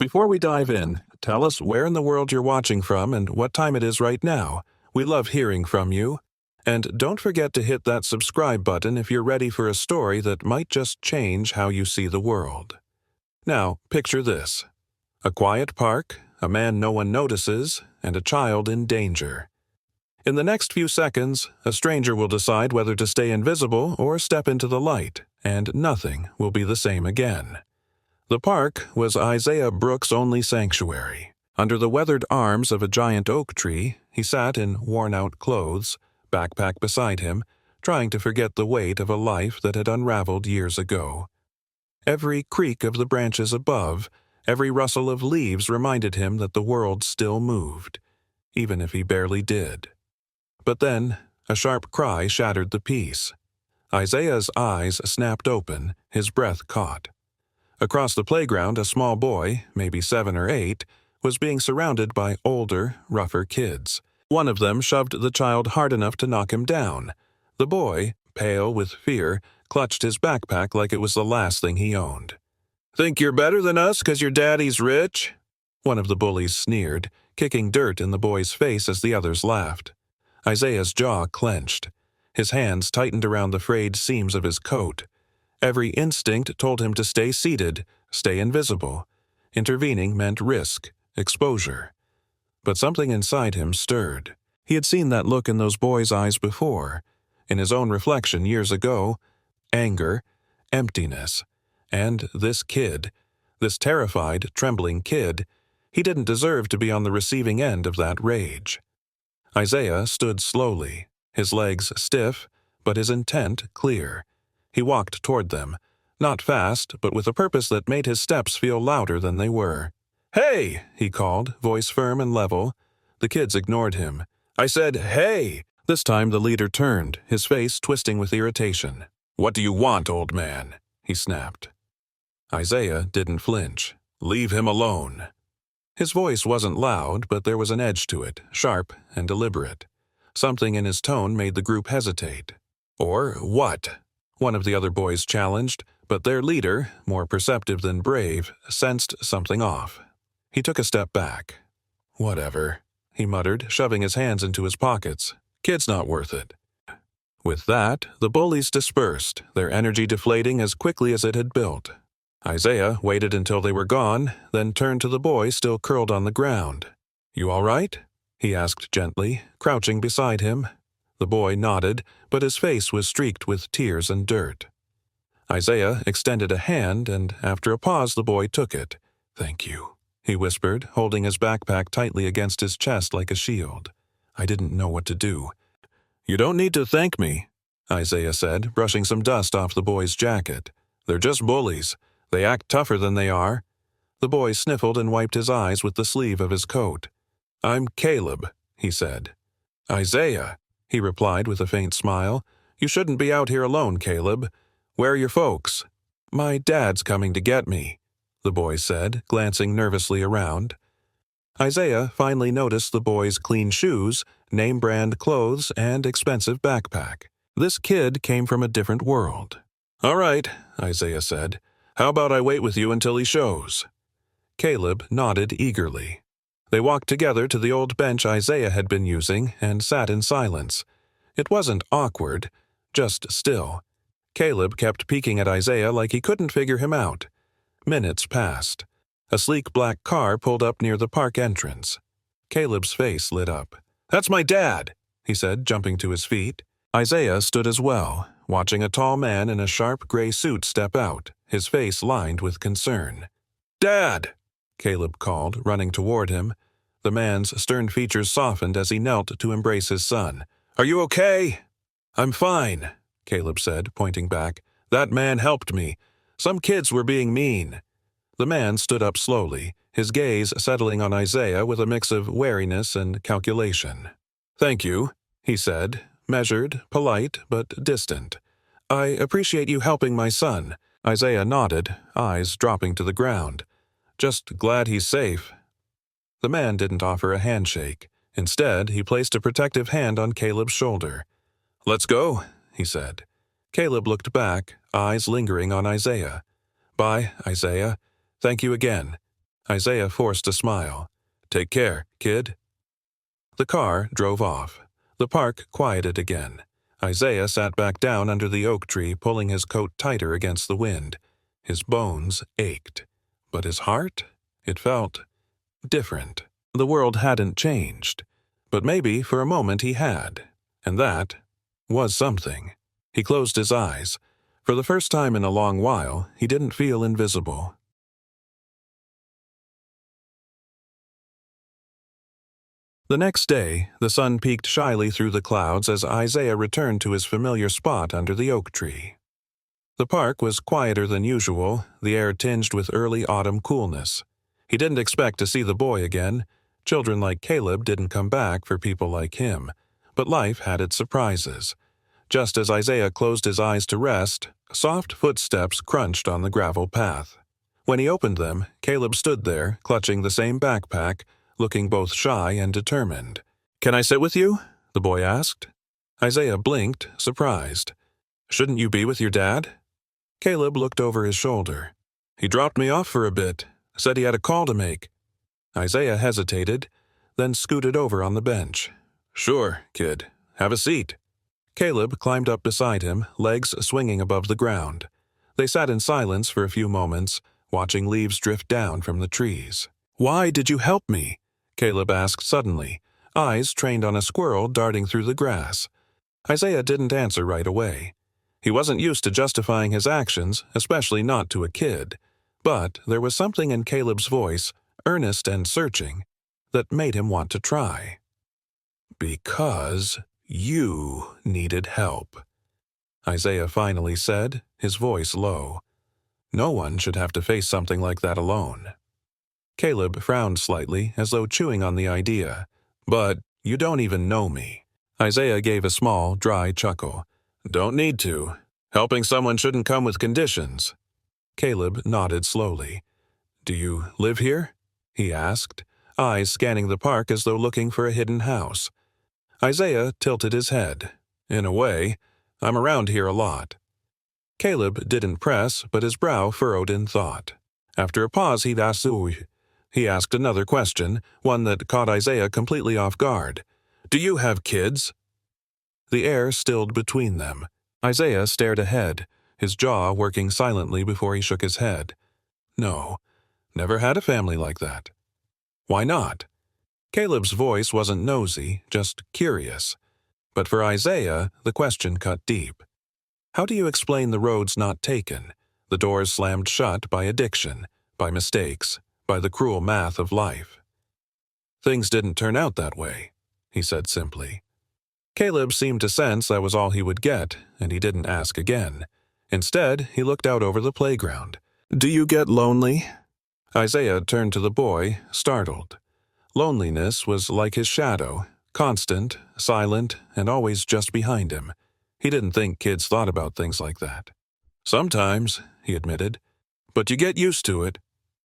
Before we dive in, tell us where in the world you're watching from and what time it is right now. We love hearing from you. And don't forget to hit that subscribe button if you're ready for a story that might just change how you see the world. Now, picture this. A quiet park, a man no one notices, and a child in danger. In the next few seconds, a stranger will decide whether to stay invisible or step into the light, and nothing will be the same again. The park was Isaiah Brooks' only sanctuary. Under the weathered arms of a giant oak tree, he sat in worn-out clothes, backpack beside him, trying to forget the weight of a life that had unraveled years ago. Every creak of the branches above, every rustle of leaves reminded him that the world still moved, even if he barely did. But then, a sharp cry shattered the peace. Isaiah's eyes snapped open, his breath caught. Across the playground, a small boy, maybe 7 or 8, was being surrounded by older, rougher kids. One of them shoved the child hard enough to knock him down. The boy, pale with fear, clutched his backpack like it was the last thing he owned. "Think you're better than us 'cause your daddy's rich?" One of the bullies sneered, kicking dirt in the boy's face as the others laughed. Isaiah's jaw clenched. His hands tightened around the frayed seams of his coat. Every instinct told him to stay seated, stay invisible. Intervening meant risk, exposure. But something inside him stirred. He had seen that look in those boys' eyes before, in his own reflection years ago. Anger, emptiness. And this kid, this terrified, trembling kid, he didn't deserve to be on the receiving end of that rage. Isaiah stood slowly, his legs stiff, but his intent clear. He walked toward them, not fast, but with a purpose that made his steps feel louder than they were. "Hey!" he called, voice firm and level. The kids ignored him. "I said, hey!" This time the leader turned, his face twisting with irritation. "What do you want, old man?" he snapped. Isaiah didn't flinch. "Leave him alone." His voice wasn't loud, but there was an edge to it, sharp and deliberate. Something in his tone made the group hesitate. "Or what?" one of the other boys challenged, but their leader, more perceptive than brave, sensed something off. He took a step back. "Whatever," he muttered, shoving his hands into his pockets. "Kid's not worth it." With that, the bullies dispersed, their energy deflating as quickly as it had built. Isaiah waited until they were gone, then turned to the boy still curled on the ground. "You all right?" he asked gently, crouching beside him. The boy nodded, but his face was streaked with tears and dirt. Isaiah extended a hand, and after a pause the boy took it. "Thank you," he whispered, holding his backpack tightly against his chest like a shield. "I didn't know what to do." "You don't need to thank me," Isaiah said, brushing some dust off the boy's jacket. "They're just bullies. They act tougher than they are." The boy sniffled and wiped his eyes with the sleeve of his coat. "I'm Caleb," he said. "Isaiah," he replied with a faint smile. "You shouldn't be out here alone, Caleb. Where are your folks?" "My dad's coming to get me," the boy said, glancing nervously around. Isaiah finally noticed the boy's clean shoes, name-brand clothes, and expensive backpack. This kid came from a different world. "All right," Isaiah said. "How about I wait with you until he shows?" Caleb nodded eagerly. They walked together to the old bench Isaiah had been using and sat in silence. It wasn't awkward, just still. Caleb kept peeking at Isaiah like he couldn't figure him out. Minutes passed. A sleek black car pulled up near the park entrance. Caleb's face lit up. "That's my dad," he said, jumping to his feet. Isaiah stood as well, watching a tall man in a sharp gray suit step out, his face lined with concern. "Dad!" Caleb called, running toward him. The man's stern features softened as he knelt to embrace his son. "Are you okay?" "I'm fine," Caleb said, pointing back. "That man helped me. Some kids were being mean." The man stood up slowly, his gaze settling on Isaiah with a mix of wariness and calculation. "Thank you," he said, measured, polite, but distant. "I appreciate you helping my son." Isaiah nodded, eyes dropping to the ground. "Just glad he's safe." The man didn't offer a handshake. Instead, he placed a protective hand on Caleb's shoulder. "Let's go," he said. Caleb looked back, eyes lingering on Isaiah. "Bye, Isaiah. Thank you again." Isaiah forced a smile. "Take care, kid." The car drove off. The park quieted again. Isaiah sat back down under the oak tree, pulling his coat tighter against the wind. His bones ached. But his heart? It felt different. The world hadn't changed. But maybe for a moment he had. And that was something. He closed his eyes. For the first time in a long while, he didn't feel invisible. The next day, the sun peeked shyly through the clouds as Isaiah returned to his familiar spot under the oak tree. The park was quieter than usual, the air tinged with early autumn coolness. He didn't expect to see the boy again. Children like Caleb didn't come back for people like him. But life had its surprises. Just as Isaiah closed his eyes to rest, soft footsteps crunched on the gravel path. When he opened them, Caleb stood there, clutching the same backpack, looking both shy and determined. "Can I sit with you?" the boy asked. Isaiah blinked, surprised. "Shouldn't you be with your dad?" Caleb looked over his shoulder. "He dropped me off for a bit, said he had a call to make." Isaiah hesitated, then scooted over on the bench. "Sure, kid. Have a seat." Caleb climbed up beside him, legs swinging above the ground. They sat in silence for a few moments, watching leaves drift down from the trees. "Why did you help me?" Caleb asked suddenly, eyes trained on a squirrel darting through the grass. Isaiah didn't answer right away. He wasn't used to justifying his actions, especially not to a kid. But there was something in Caleb's voice, earnest and searching, that made him want to try. "Because you needed help," Isaiah finally said, his voice low. No one should have to face something like that alone. Caleb frowned slightly, as though chewing on the idea. "But you don't even know me." Isaiah gave a small, dry chuckle. "Don't need to. Helping someone shouldn't come with conditions." Caleb nodded slowly. "Do you live here?" he asked, eyes scanning the park as though looking for a hidden house. Isaiah tilted his head. "In a way, I'm around here a lot." Caleb didn't press, but his brow furrowed in thought. After a pause, he asked another question, one that caught Isaiah completely off guard. "Do you have kids?" The air stilled between them. Isaiah stared ahead, his jaw working silently before he shook his head. "No, never had a family like that." "Why not?" Caleb's voice wasn't nosy, just curious. But for Isaiah, the question cut deep. How do you explain the roads not taken, the doors slammed shut by addiction, by mistakes, by the cruel math of life? "Things didn't turn out that way," he said simply. Caleb seemed to sense that was all he would get, and he didn't ask again. Instead, he looked out over the playground. "Do you get lonely?" Isaiah turned to the boy, startled. Loneliness was like his shadow, constant, silent, and always just behind him. He didn't think kids thought about things like that. "Sometimes," he admitted. "But you get used to it."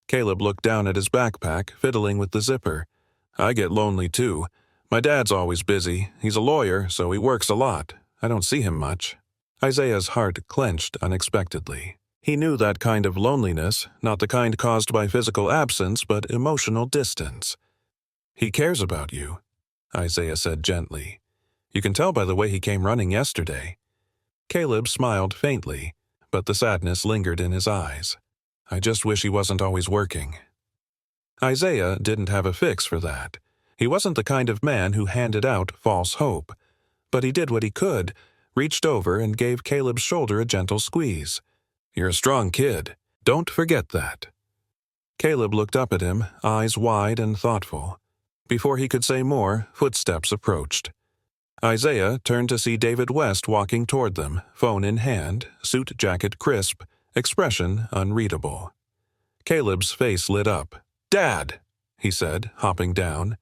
Caleb looked down at his backpack, fiddling with the zipper. "I get lonely too. My dad's always busy. He's a lawyer, so he works a lot. I don't see him much." Isaiah's heart clenched unexpectedly. He knew that kind of loneliness, not the kind caused by physical absence, but emotional distance. "He cares about you," Isaiah said gently. "You can tell by the way he came running yesterday." Caleb smiled faintly, but the sadness lingered in his eyes. "I just wish he wasn't always working." Isaiah didn't have a fix for that. He wasn't the kind of man who handed out false hope. But he did what he could, reached over and gave Caleb's shoulder a gentle squeeze. "You're a strong kid. Don't forget that." Caleb looked up at him, eyes wide and thoughtful. Before he could say more, footsteps approached. Isaiah turned to see David West walking toward them, phone in hand, suit jacket crisp, expression unreadable. Caleb's face lit up. "Dad!" he said, hopping down.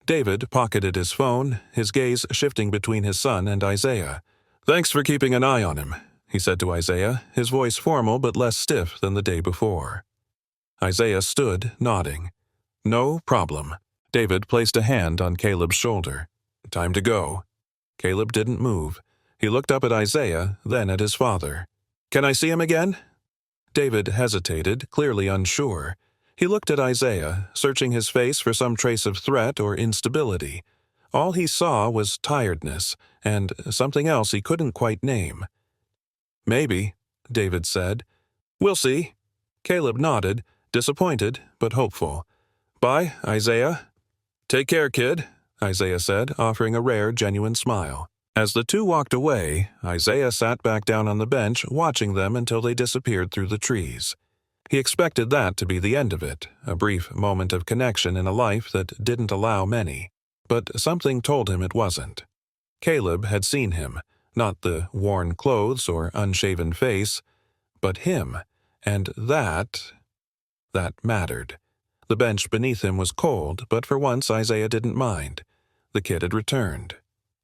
David pocketed his phone, his gaze shifting between his son and Isaiah. "Thanks for keeping an eye on him," he said to Isaiah, his voice formal but less stiff than the day before. Isaiah stood, nodding. "No problem." David placed a hand on Caleb's shoulder. "Time to go." Caleb didn't move. He looked up at Isaiah, then at his father. "Can I see him again?" David hesitated, clearly unsure. He looked at Isaiah, searching his face for some trace of threat or instability. All he saw was tiredness, and something else he couldn't quite name. "Maybe," David said. "We'll see." Caleb nodded, disappointed but hopeful. "Bye, Isaiah." "Take care, kid," Isaiah said, offering a rare, genuine smile. As the two walked away, Isaiah sat back down on the bench, watching them until they disappeared through the trees. He expected that to be the end of it, a brief moment of connection in a life that didn't allow many. But something told him it wasn't. Caleb had seen him, not the worn clothes or unshaven face, but him, and that mattered. The bench beneath him was cold, but for once Isaiah didn't mind. The kid had returned.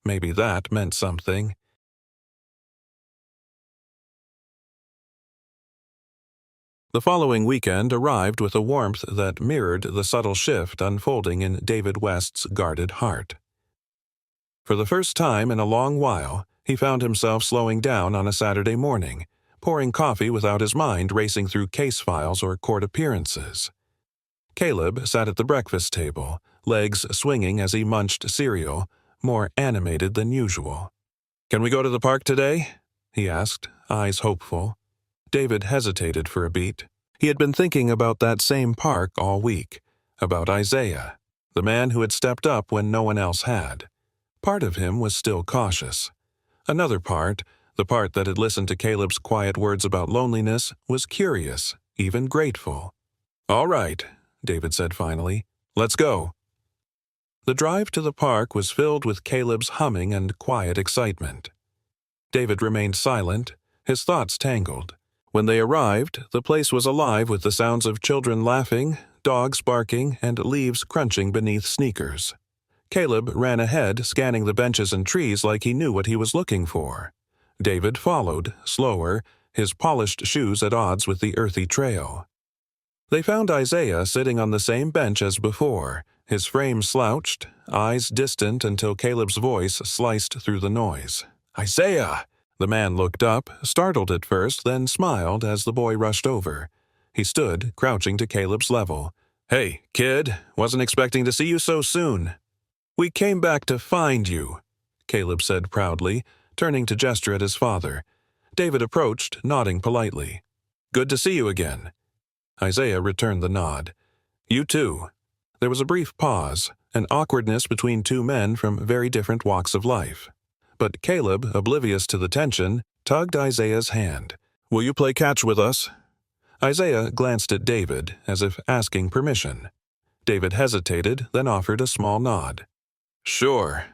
Maybe that meant something. The following weekend arrived with a warmth that mirrored the subtle shift unfolding in David West's guarded heart. For the first time in a long while, he found himself slowing down on a Saturday morning, pouring coffee without his mind racing through case files or court appearances. Caleb sat at the breakfast table, legs swinging as he munched cereal, more animated than usual. "Can we go to the park today?" he asked, eyes hopeful. David hesitated for a beat. He had been thinking about that same park all week, about Isaiah, the man who had stepped up when no one else had. Part of him was still cautious. Another part, the part that had listened to Caleb's quiet words about loneliness, was curious, even grateful. "All right," David said finally. "Let's go." The drive to the park was filled with Caleb's humming and quiet excitement. David remained silent, his thoughts tangled. When they arrived, the place was alive with the sounds of children laughing, dogs barking, and leaves crunching beneath sneakers. Caleb ran ahead, scanning the benches and trees like he knew what he was looking for. David followed, slower, his polished shoes at odds with the earthy trail. They found Isaiah sitting on the same bench as before, his frame slouched, eyes distant until Caleb's voice sliced through the noise. "Isaiah!" The man looked up, startled at first, then smiled as the boy rushed over. He stood, crouching to Caleb's level. "Hey, kid, wasn't expecting to see you so soon." "We came back to find you," Caleb said proudly, turning to gesture at his father. David approached, nodding politely. "Good to see you again." Isaiah returned the nod. "You too." There was a brief pause, an awkwardness between two men from very different walks of life. But Caleb, oblivious to the tension, tugged Isaiah's hand. "Will you play catch with us?" Isaiah glanced at David, as if asking permission. David hesitated, then offered a small nod. "Sure,"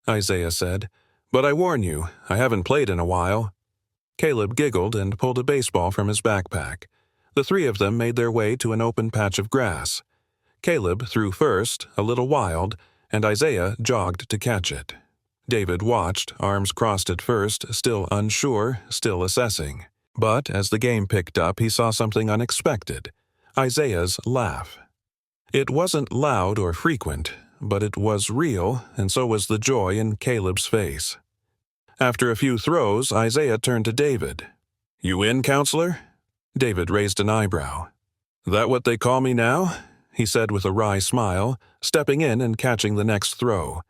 Isaiah said, "but I warn you, I haven't played in a while." Caleb giggled and pulled a baseball from his backpack. The three of them made their way to an open patch of grass. Caleb threw first, a little wild, and Isaiah jogged to catch it. David watched, arms crossed at first, still unsure, still assessing. But as the game picked up, he saw something unexpected: Isaiah's laugh. It wasn't loud or frequent, but it was real, and so was the joy in Caleb's face. After a few throws, Isaiah turned to David. "You in, counselor?" David raised an eyebrow. "That what they call me now?" he said with a wry smile, stepping in and catching the next throw.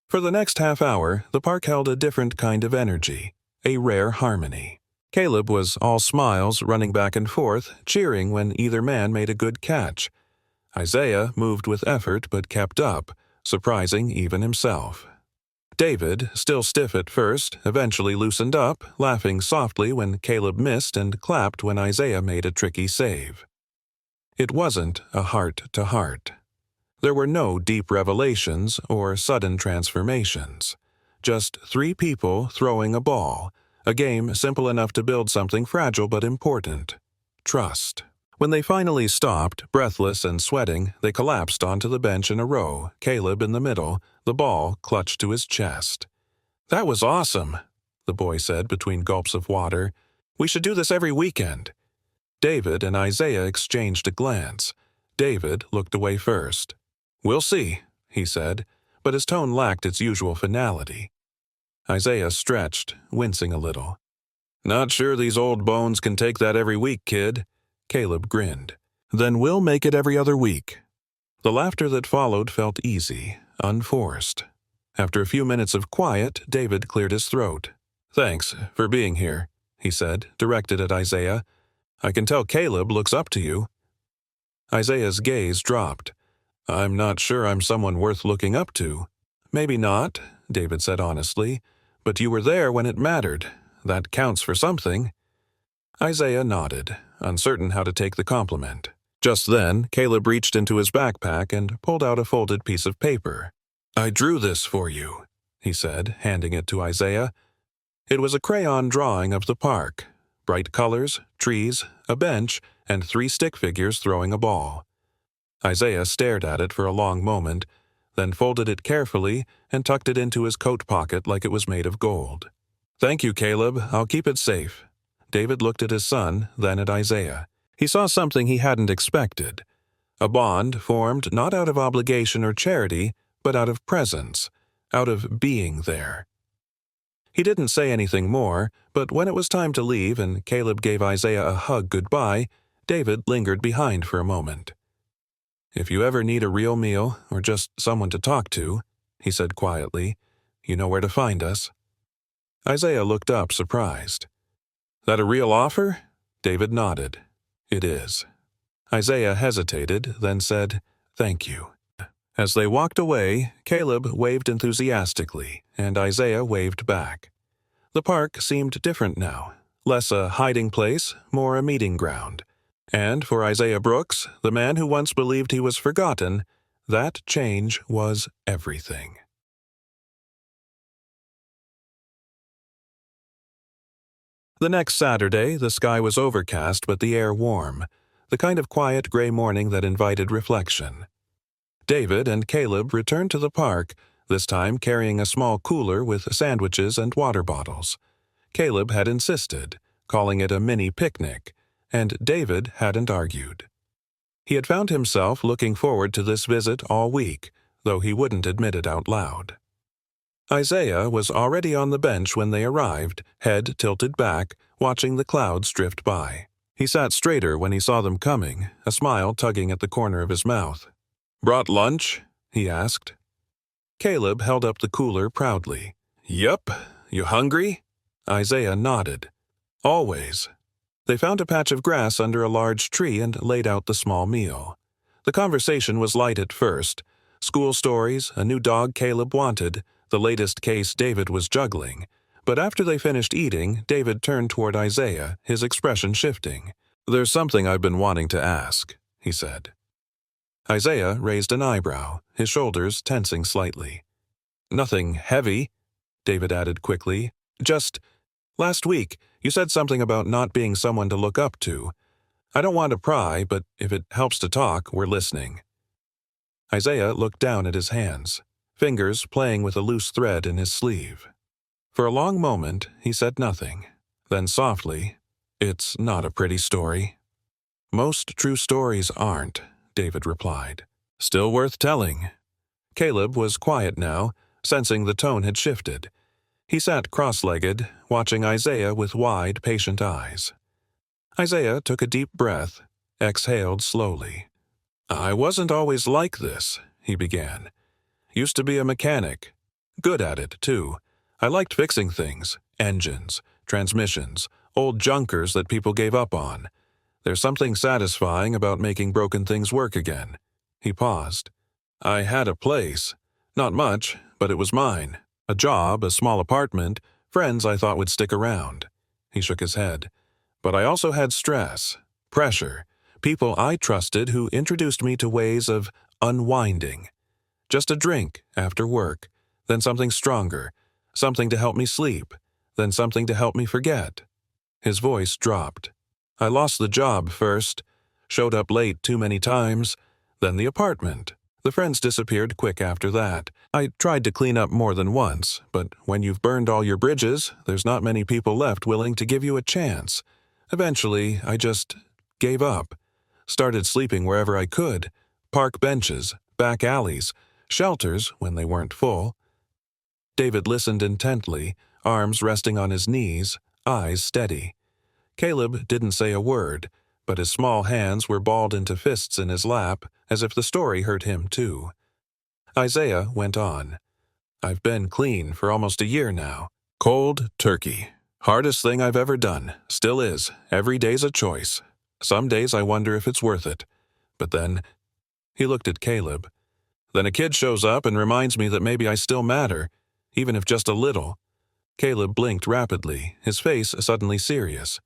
For the next half hour, the park held a different kind of energy, a rare harmony. Caleb was all smiles, running back and forth, cheering when either man made a good catch. Isaiah moved with effort but kept up, surprising even himself. David, still stiff at first, eventually loosened up, laughing softly when Caleb missed and clapped when Isaiah made a tricky save. It wasn't a heart-to-heart. There were no deep revelations or sudden transformations. Just three people throwing a ball, a game simple enough to build something fragile but important: trust. When they finally stopped, breathless and sweating, they collapsed onto the bench in a row, Caleb in the middle, the ball clutched to his chest. "That was awesome," the boy said between gulps of water. "We should do this every weekend." David and Isaiah exchanged a glance. David looked away first. "We'll see," he said, but his tone lacked its usual finality. Isaiah stretched, wincing a little. "Not sure these old bones can take that every week, kid." Caleb grinned. Then we'll make it every other week." The laughter that followed felt easy, unforced. After a few minutes of quiet, David cleared his throat. "Thanks for being here," he said, directed at Isaiah. "I can tell Caleb looks up to you." Isaiah's gaze dropped. "I'm not sure I'm someone worth looking up to." "Maybe not," David said honestly, "but you were there when it mattered. That counts for something." Isaiah nodded, uncertain how to take the compliment. Just then, Caleb reached into his backpack and pulled out a folded piece of paper. "I drew this for you," he said, handing it to Isaiah. It was a crayon drawing of the park. Bright colors, trees, a bench, and 3 stick figures throwing a ball. Isaiah stared at it for a long moment, then folded it carefully and tucked it into his coat pocket like it was made of gold. "Thank you, Caleb. I'll keep it safe." David looked at his son, then at Isaiah. He saw something he hadn't expected. A bond formed not out of obligation or charity, but out of presence, out of being there. He didn't say anything more, but when it was time to leave and Caleb gave Isaiah a hug goodbye, David lingered behind for a moment. "If you ever need a real meal or just someone to talk to," he said quietly, "you know where to find us." Isaiah looked up, surprised. "That a real offer?" David nodded. "It is." Isaiah hesitated, then said, "Thank you." As they walked away, Caleb waved enthusiastically, and Isaiah waved back. The park seemed different now, less a hiding place, more a meeting ground. And for Isaiah Brooks, the man who once believed he was forgotten, that change was everything. The next Saturday, the sky was overcast but the air warm, the kind of quiet gray morning that invited reflection. David and Caleb returned to the park, this time carrying a small cooler with sandwiches and water bottles. Caleb had insisted, calling it a mini picnic, and David hadn't argued. He had found himself looking forward to this visit all week, though he wouldn't admit it out loud. Isaiah was already on the bench when they arrived, head tilted back, watching the clouds drift by. He sat straighter when he saw them coming, a smile tugging at the corner of his mouth. "Brought lunch?" he asked. Caleb held up the cooler proudly. "Yup. You hungry?" Isaiah nodded. "Always." They found a patch of grass under a large tree and laid out the small meal. The conversation was light at first. School stories, a new dog Caleb wanted, the latest case David was juggling. But after they finished eating, David turned toward Isaiah, his expression shifting. "There's something I've been wanting to ask," he said. Isaiah raised an eyebrow, his shoulders tensing slightly. "Nothing heavy," David added quickly. "Just, last week, you said something about not being someone to look up to. I don't want to pry, but if it helps to talk, we're listening." Isaiah looked down at his hands, fingers playing with a loose thread in his sleeve. For a long moment, he said nothing. Then softly, "It's not a pretty story." "Most true stories aren't," David replied. "Still worth telling." Caleb was quiet now, sensing the tone had shifted. He sat cross-legged, watching Isaiah with wide, patient eyes. Isaiah took a deep breath, exhaled slowly. "I wasn't always like this," he began. "Used to be a mechanic. Good at it, too. I liked fixing things, engines, transmissions, old junkers that people gave up on. There's something satisfying about making broken things work again." He paused. "I had a place. Not much, but it was mine. A job, a small apartment, friends I thought would stick around." He shook his head. "But I also had stress, pressure, people I trusted who introduced me to ways of unwinding. Just a drink after work, then something stronger, something to help me sleep, then something to help me forget." His voice dropped. "I lost the job first, showed up late too many times, then the apartment. The friends disappeared quick after that. I tried to clean up more than once, but when you've burned all your bridges, there's not many people left willing to give you a chance. Eventually, I just gave up. Started sleeping wherever I could. Park benches, back alleys, shelters when they weren't full." David listened intently, arms resting on his knees, eyes steady. Caleb didn't say a word, but his small hands were balled into fists in his lap, as if the story hurt him too. Isaiah went on. I've been clean for almost a year now. Cold turkey. Hardest thing I've ever done. Still is. Every day's a choice. Some days I wonder if it's worth it. But then, he looked at Caleb. Then a kid shows up and reminds me that maybe I still matter, even if just a little. Caleb blinked rapidly, his face suddenly serious.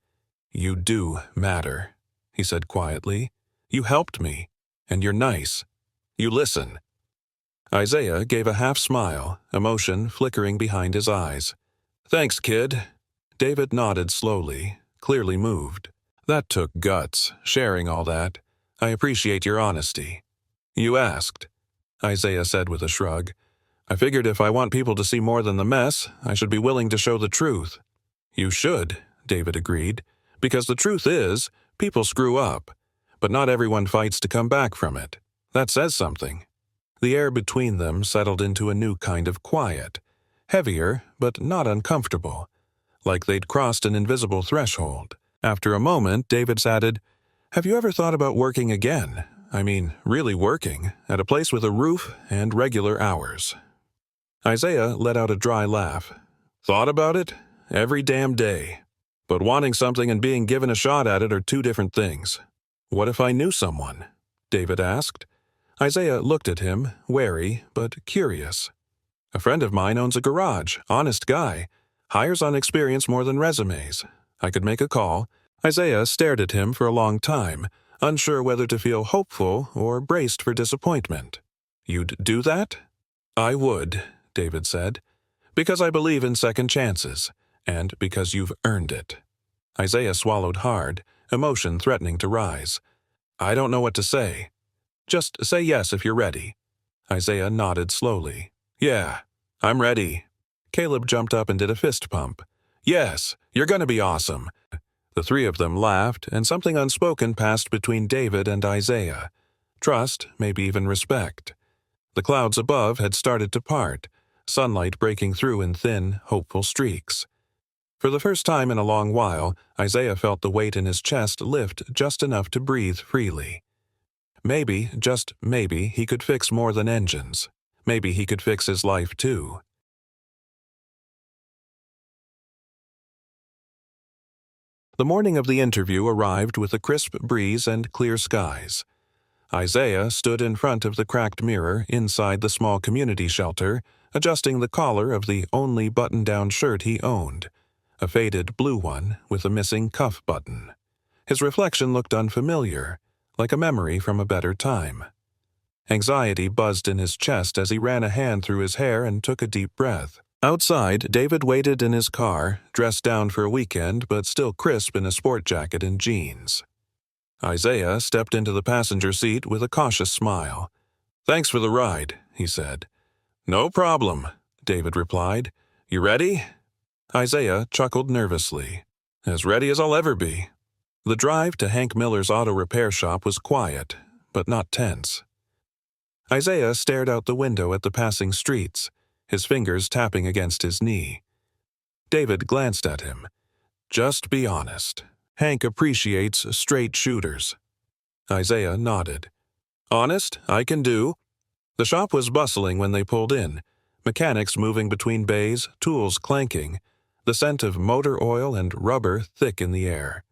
You do matter, he said quietly. You helped me, and you're nice. You listen. Isaiah gave a half-smile, emotion flickering behind his eyes. Thanks, kid. David nodded slowly, clearly moved. That took guts, sharing all that. I appreciate your honesty. You asked, Isaiah said with a shrug. I figured if I want people to see more than the mess, I should be willing to show the truth. You should, David agreed, because the truth is, people screw up, but not everyone fights to come back from it. That says something. The air between them settled into a new kind of quiet, heavier but not uncomfortable, like they'd crossed an invisible threshold. After a moment, David added, Have you ever thought about working again? I mean, really working, at a place with a roof and regular hours. Isaiah let out a dry laugh. Thought about it? Every damn day. But wanting something and being given a shot at it are two different things. What if I knew someone? David asked. Isaiah looked at him, wary but curious. A friend of mine owns a garage, honest guy. Hires on experience more than resumes. I could make a call. Isaiah stared at him for a long time, unsure whether to feel hopeful or braced for disappointment. You'd do that? I would, David said, because I believe in second chances, and because you've earned it. Isaiah swallowed hard, emotion threatening to rise. I don't know what to say. Just say yes if you're ready. Isaiah nodded slowly. Yeah, I'm ready. Caleb jumped up and did a fist pump. Yes, you're gonna be awesome. The three of them laughed, and something unspoken passed between David and Isaiah. Trust, maybe even respect. The clouds above had started to part, sunlight breaking through in thin, hopeful streaks. For the first time in a long while, Isaiah felt the weight in his chest lift just enough to breathe freely. Maybe, just maybe, he could fix more than engines. Maybe he could fix his life too. The morning of the interview arrived with a crisp breeze and clear skies. Isaiah stood in front of the cracked mirror inside the small community shelter, adjusting the collar of the only button-down shirt he owned, a faded blue one with a missing cuff button. His reflection looked unfamiliar, like a memory from a better time. Anxiety buzzed in his chest as he ran a hand through his hair and took a deep breath. Outside, David waited in his car, dressed down for a weekend but still crisp in a sport jacket and jeans. Isaiah stepped into the passenger seat with a cautious smile. Thanks for the ride, he said. No problem, David replied. You ready? Isaiah chuckled nervously. As ready as I'll ever be. The drive to Hank Miller's auto repair shop was quiet, but not tense. Isaiah stared out the window at the passing streets, his fingers tapping against his knee. David glanced at him. Just be honest. Hank appreciates straight shooters. Isaiah nodded. Honest, I can do. The shop was bustling when they pulled in, mechanics moving between bays, tools clanking, the scent of motor oil and rubber thick in the air.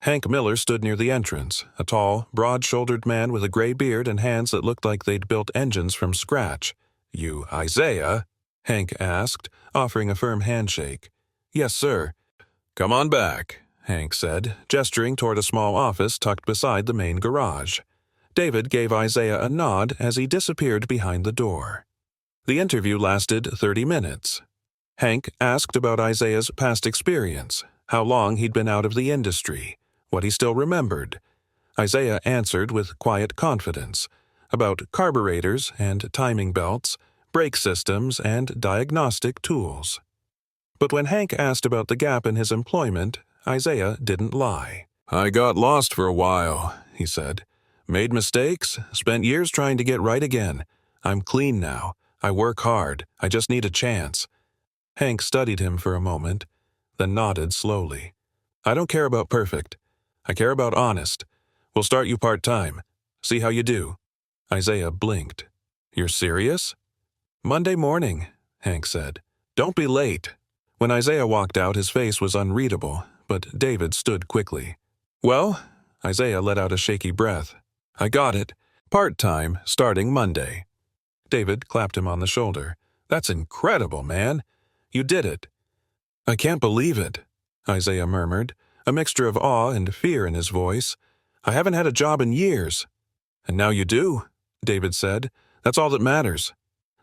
Hank Miller stood near the entrance, a tall, broad-shouldered man with a gray beard and hands that looked like they'd built engines from scratch. You, Isaiah? Hank asked, offering a firm handshake. Yes, sir. Come on back, Hank said, gesturing toward a small office tucked beside the main garage. David gave Isaiah a nod as he disappeared behind the door. The interview lasted 30 minutes. Hank asked about Isaiah's past experience, how long he'd been out of the industry, what he still remembered. Isaiah answered with quiet confidence, about carburetors and timing belts, brake systems, and diagnostic tools. But when Hank asked about the gap in his employment, Isaiah didn't lie. I got lost for a while, he said. Made mistakes, spent years trying to get right again. I'm clean now. I work hard. I just need a chance. Hank studied him for a moment, then nodded slowly. I don't care about perfect. I care about honest. We'll start you part-time. See how you do." Isaiah blinked. "You're serious?" "Monday morning," Hank said. "Don't be late." When Isaiah walked out, his face was unreadable, but David stood quickly. "Well," Isaiah let out a shaky breath. "I got it. Part-time, starting Monday." David clapped him on the shoulder. "That's incredible, man. You did it." "I can't believe it," Isaiah murmured, a mixture of awe and fear in his voice. "I haven't had a job in years." "And now you do," David said. "That's all that matters."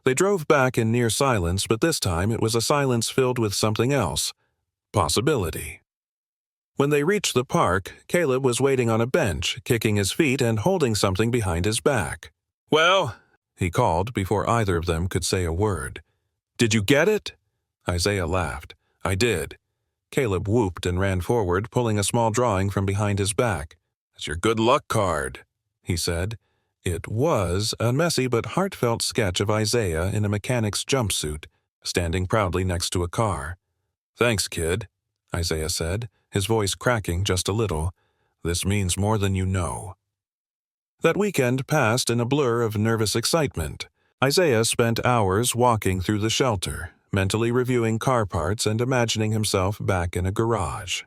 They drove back in near silence, but this time it was a silence filled with something else. Possibility. When they reached the park, Caleb was waiting on a bench, kicking his feet and holding something behind his back. "Well," he called before either of them could say a word. "Did you get it?" Isaiah laughed. "I did." Caleb whooped and ran forward, pulling a small drawing from behind his back. "That's your good luck card," he said. It was a messy but heartfelt sketch of Isaiah in a mechanic's jumpsuit, standing proudly next to a car. "Thanks, kid," Isaiah said, his voice cracking just a little. "This means more than you know." That weekend passed in a blur of nervous excitement. Isaiah spent hours walking through the shelter, mentally reviewing car parts and imagining himself back in a garage.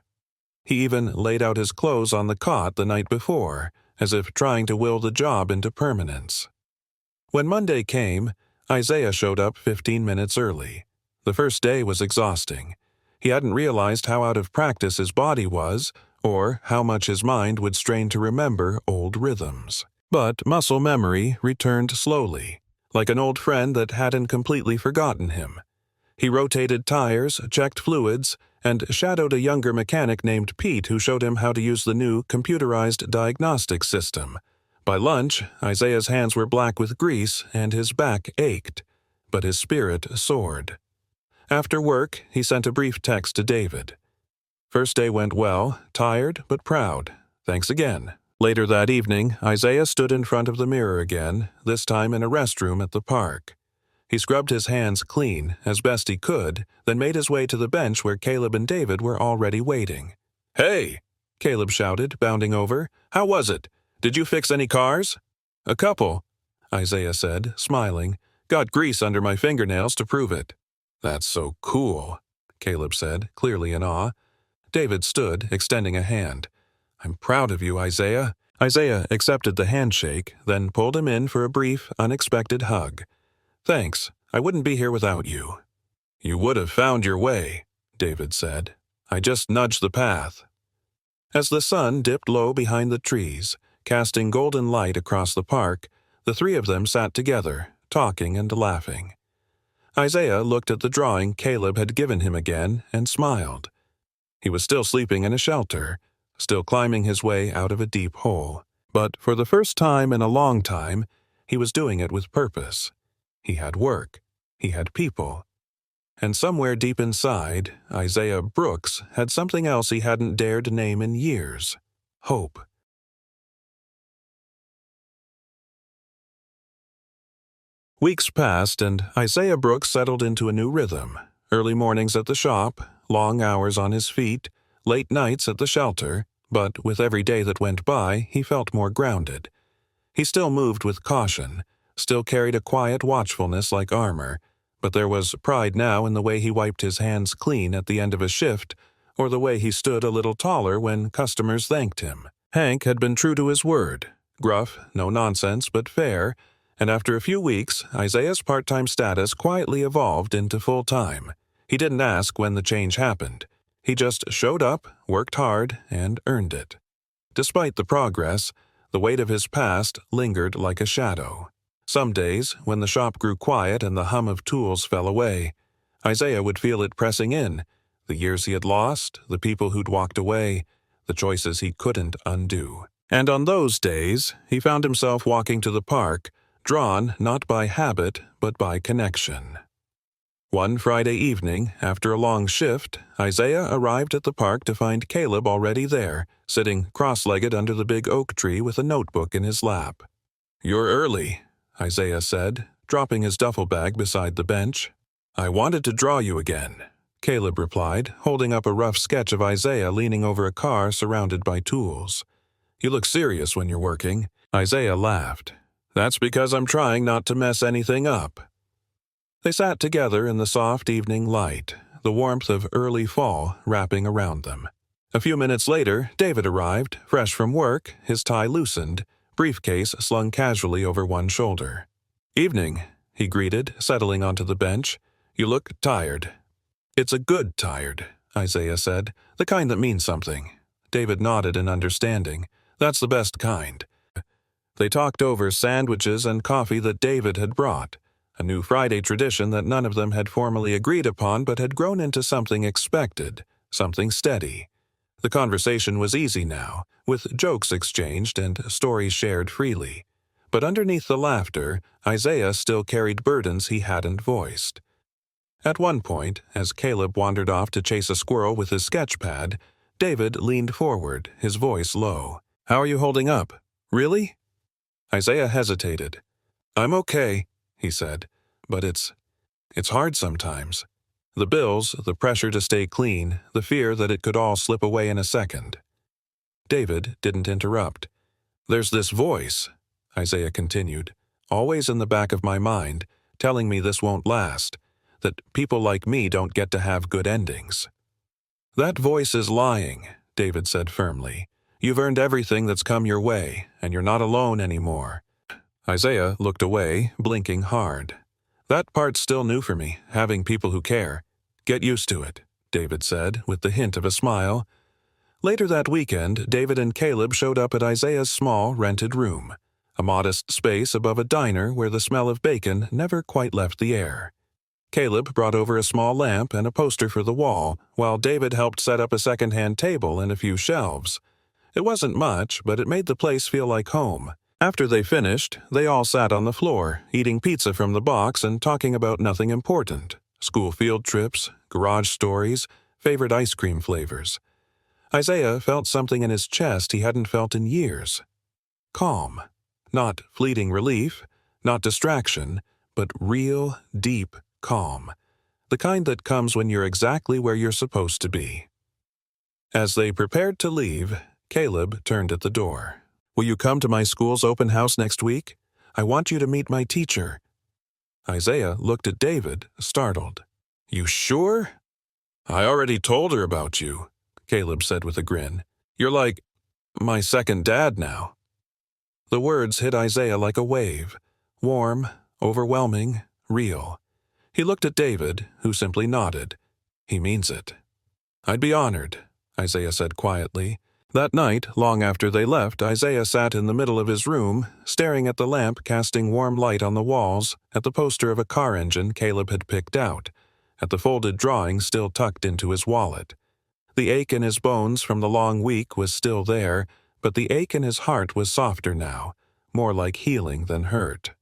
He even laid out his clothes on the cot the night before, as if trying to will the job into permanence. When Monday came, Isaiah showed up 15 minutes early. The first day was exhausting. He hadn't realized how out of practice his body was, or how much his mind would strain to remember old rhythms. But muscle memory returned slowly, like an old friend that hadn't completely forgotten him. He rotated tires, checked fluids, and shadowed a younger mechanic named Pete who showed him how to use the new computerized diagnostic system. By lunch, Isaiah's hands were black with grease and his back ached, but his spirit soared. After work, he sent a brief text to David. "First day went well, tired but proud. Thanks again." Later that evening, Isaiah stood in front of the mirror again, this time in a restroom at the park. He scrubbed his hands clean, as best he could, then made his way to the bench where Caleb and David were already waiting. "Hey!" Caleb shouted, bounding over. "How was it? Did you fix any cars?" "A couple," Isaiah said, smiling. "Got grease under my fingernails to prove it." "That's so cool," Caleb said, clearly in awe. David stood, extending a hand. "I'm proud of you, Isaiah." Isaiah accepted the handshake, then pulled him in for a brief, unexpected hug. "Thanks. I wouldn't be here without you." "You would have found your way," David said. "I just nudged the path." As the sun dipped low behind the trees, casting golden light across the park, the three of them sat together, talking and laughing. Isaiah looked at the drawing Caleb had given him again and smiled. He was still sleeping in a shelter, still climbing his way out of a deep hole. But for the first time in a long time, he was doing it with purpose. He had work. He had people. And somewhere deep inside, Isaiah Brooks had something else he hadn't dared name in years. Hope. Weeks passed, and Isaiah Brooks settled into a new rhythm. Early mornings at the shop, long hours on his feet, late nights at the shelter, but with every day that went by, he felt more grounded. He still moved with caution, still carried a quiet watchfulness like armor, but there was pride now in the way he wiped his hands clean at the end of a shift, or the way he stood a little taller when customers thanked him. Hank had been true to his word, gruff, no nonsense, but fair, and after a few weeks, Isaiah's part-time status quietly evolved into full-time. He didn't ask when the change happened. He just showed up, worked hard, and earned it. Despite the progress, the weight of his past lingered like a shadow. Some days, when the shop grew quiet and the hum of tools fell away, Isaiah would feel it pressing in, the years he had lost, the people who'd walked away, the choices he couldn't undo. And on those days, he found himself walking to the park, drawn not by habit, but by connection. One Friday evening, after a long shift, Isaiah arrived at the park to find Caleb already there, sitting cross-legged under the big oak tree with a notebook in his lap. "You're early," Isaiah said, dropping his duffel bag beside the bench. "I wanted to draw you again," Caleb replied, holding up a rough sketch of Isaiah leaning over a car surrounded by tools. You look serious when you're working. Isaiah laughed. That's because I'm trying not to mess anything up. They sat together in the soft evening light, the warmth of early fall wrapping around them. A few minutes later, David arrived, fresh from work, his tie loosened, briefcase slung casually over one shoulder. "Evening," he greeted, settling onto the bench. "You look tired." "It's a good tired," Isaiah said, "the kind that means something." David nodded in understanding. "That's the best kind." They talked over sandwiches and coffee that David had brought, a new Friday tradition that none of them had formally agreed upon but had grown into something expected, something steady. The conversation was easy now, with jokes exchanged and stories shared freely. But underneath the laughter, Isaiah still carried burdens he hadn't voiced. At one point, as Caleb wandered off to chase a squirrel with his sketch pad, David leaned forward, his voice low. "How are you holding up? Really?" Isaiah hesitated. "I'm okay," he said, "but it's hard sometimes. The bills, the pressure to stay clean, the fear that it could all slip away in a second." David didn't interrupt. "There's this voice," Isaiah continued, "always in the back of my mind, telling me this won't last, that people like me don't get to have good endings." "That voice is lying," David said firmly. "You've earned everything that's come your way, and you're not alone anymore." Isaiah looked away, blinking hard. "That part's still new for me, having people who care. Get used to it," David said, with the hint of a smile. Later that weekend, David and Caleb showed up at Isaiah's small, rented room, a modest space above a diner where the smell of bacon never quite left the air. Caleb brought over a small lamp and a poster for the wall, while David helped set up a second-hand table and a few shelves. It wasn't much, but it made the place feel like home. After they finished, they all sat on the floor, eating pizza from the box and talking about nothing important. School field trips, garage stories, favorite ice cream flavors. Isaiah felt something in his chest he hadn't felt in years. Calm. Not fleeting relief, not distraction, but real, deep calm. The kind that comes when you're exactly where you're supposed to be. As they prepared to leave, Caleb turned at the door. "Will you come to my school's open house next week? I want you to meet my teacher." Isaiah looked at David, startled. "You sure?" "I already told her about you," Caleb said with a grin. "You're like my second dad now." The words hit Isaiah like a wave, warm, overwhelming, real. He looked at David, who simply nodded. "He means it." "I'd be honored," Isaiah said quietly. That night, long after they left, Isaiah sat in the middle of his room, staring at the lamp casting warm light on the walls, at the poster of a car engine Caleb had picked out, at the folded drawing still tucked into his wallet. The ache in his bones from the long week was still there, but the ache in his heart was softer now, more like healing than hurt.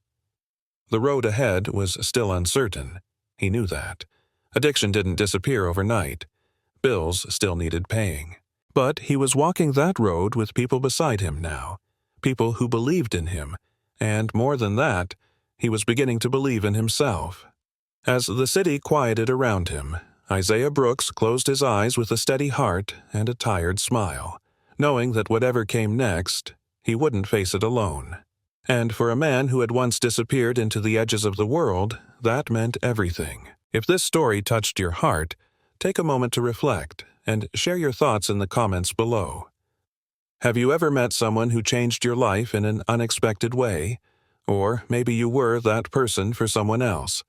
The road ahead was still uncertain. He knew that. Addiction didn't disappear overnight. Bills still needed paying. But he was walking that road with people beside him now, people who believed in him, and more than that, he was beginning to believe in himself. As the city quieted around him, Isaiah Brooks closed his eyes with a steady heart and a tired smile, knowing that whatever came next, he wouldn't face it alone. And for a man who had once disappeared into the edges of the world, that meant everything. If this story touched your heart, take a moment to reflect and share your thoughts in the comments below. Have you ever met someone who changed your life in an unexpected way? Or maybe you were that person for someone else.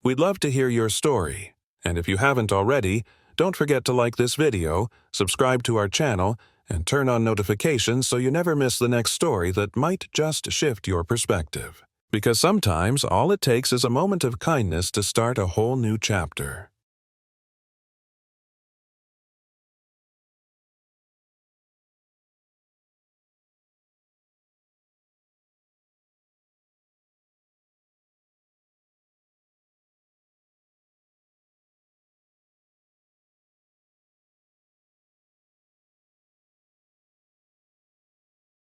We'd love to hear your story. And if you haven't already, don't forget to like this video, subscribe to our channel, and turn on notifications so you never miss the next story that might just shift your perspective. Because sometimes all it takes is a moment of kindness to start a whole new chapter.